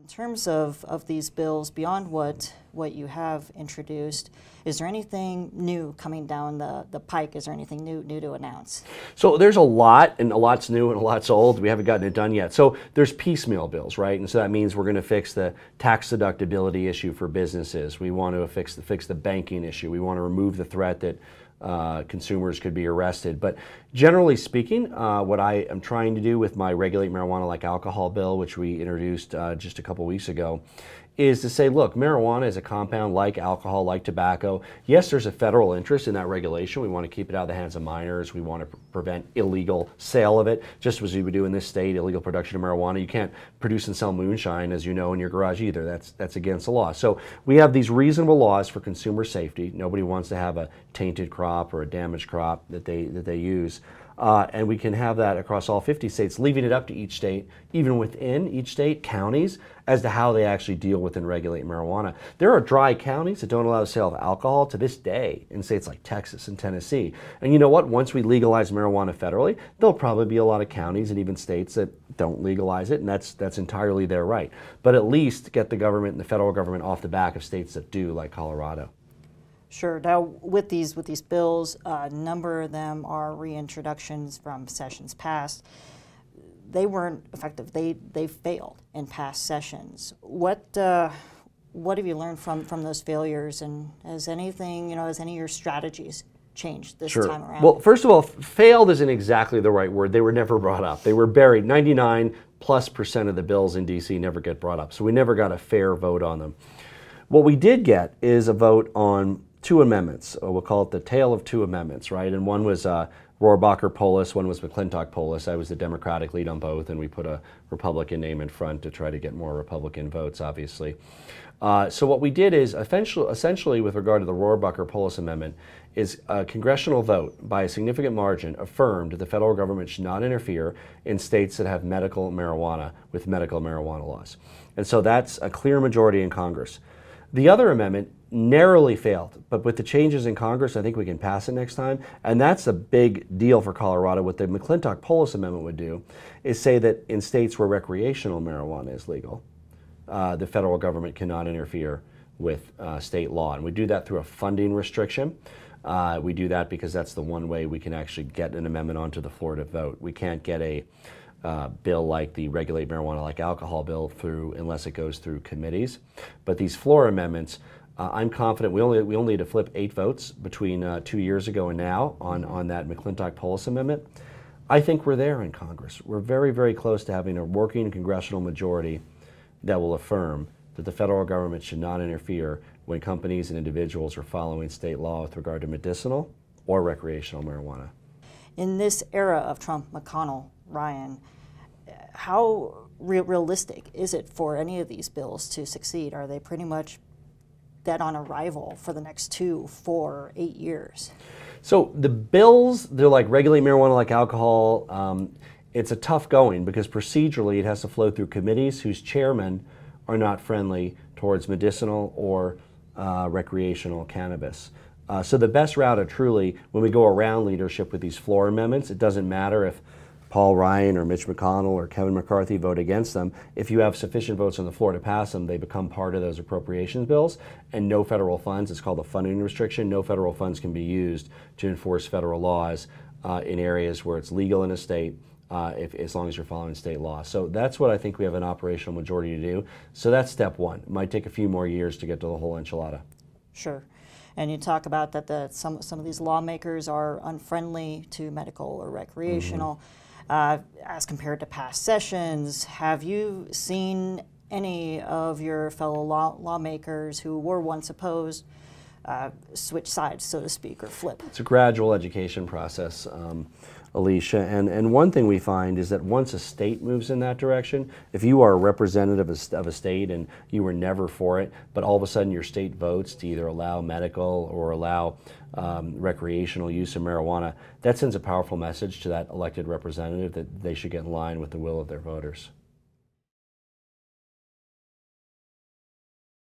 In terms of these bills, beyond what you have introduced, is there anything new coming down the pike? Is there anything new to announce? So there's a lot, and a lot's new and a lot's old. We haven't gotten it done yet. So there's piecemeal bills, right? And so that means we're going to fix the tax deductibility issue for businesses. We want to fix the banking issue. We want to remove the threat that consumers could be arrested. But generally speaking, what I am trying to do with my Regulate Marijuana Like Alcohol bill, which we introduced just a couple weeks ago, is to say, look, marijuana is a compound like alcohol, like tobacco. Yes, there's a federal interest in that regulation. We want to keep it out of the hands of minors. We want to prevent illegal sale of it, just as we would do in this state, illegal production of marijuana. You can't produce and sell moonshine, as you know, in your garage either. That's against the law. So we have these reasonable laws for consumer safety. Nobody wants to have a tainted crop or a damaged crop that they use. And we can have that across all 50 states, leaving it up to each state, even within each state, counties, as to how they actually deal with and regulate marijuana. There are dry counties that don't allow the sale of alcohol to this day in states like Texas and Tennessee. And you know what? Once we legalize marijuana federally, there'll probably be a lot of counties and even states that don't legalize it, and that's entirely their right. But at least get the government and the federal government off the back of states that do, like Colorado. Sure. Now, with these bills, a number of them are reintroductions from sessions past. They weren't effective. They failed in past sessions. What have you learned from those failures? And has anything, has any of your strategies changed this time around? Well, first of all, failed isn't exactly the right word. They were never brought up. They were buried. 99+% of the bills in D.C. never get brought up. So we never got a fair vote on them. What we did get is a vote on two amendments. We'll call it the tale of two amendments, right? And one was Rohrabacher-Polis, one was McClintock-Polis. I was the Democratic lead on both, and we put a Republican name in front to try to get more Republican votes, obviously. So what we did is, essentially with regard to the Rohrabacher-Polis amendment, is a congressional vote by a significant margin affirmed that the federal government should not interfere in states that have medical marijuana with medical marijuana laws. And so that's a clear majority in Congress. The other amendment narrowly failed, but with the changes in Congress, I think we can pass it next time. And that's a big deal for Colorado. What the McClintock-Polis amendment would do is say that in states where recreational marijuana is legal, the federal government cannot interfere with state law. And we do that through a funding restriction. We do that because that's the one way we can actually get an amendment onto the floor to vote. We can't get a bill like the Regulate Marijuana Like Alcohol bill through unless it goes through committees. But these floor amendments, I'm confident we only need to flip 8 votes between 2 years ago and now on that McClintock-Polis amendment. I think we're there in Congress. We're very, very close to having a working congressional majority that will affirm that the federal government should not interfere when companies and individuals are following state law with regard to medicinal or recreational marijuana. In this era of Trump, McConnell, Ryan, how realistic is it for any of these bills to succeed? Are they pretty much dead on arrival for the next 2, 4, 8 years? So the bills, they're like Regulate Marijuana Like Alcohol. It's a tough going because procedurally it has to flow through committees whose chairmen are not friendly towards medicinal or recreational cannabis. So the best route truly, when we go around leadership with these floor amendments, it doesn't matter if Paul Ryan or Mitch McConnell or Kevin McCarthy vote against them. If you have sufficient votes on the floor to pass them, they become part of those appropriations bills, and no federal funds, it's called a funding restriction, no federal funds can be used to enforce federal laws in areas where it's legal in a state, as long as you're following state law. So that's what I think we have an operational majority to do. So that's step one. It might take a few more years to get to the whole enchilada. Sure. And you talk about that some of these lawmakers are unfriendly to medical or recreational. As compared to past sessions, have you seen any of your fellow lawmakers who were once opposed switch sides, so to speak, or flip? It's a gradual education process, Alicia. And one thing we find is that once a state moves in that direction, if you are a representative of a state and you were never for it, but all of a sudden your state votes to either allow medical or allow recreational use of marijuana, that sends a powerful message to that elected representative that they should get in line with the will of their voters.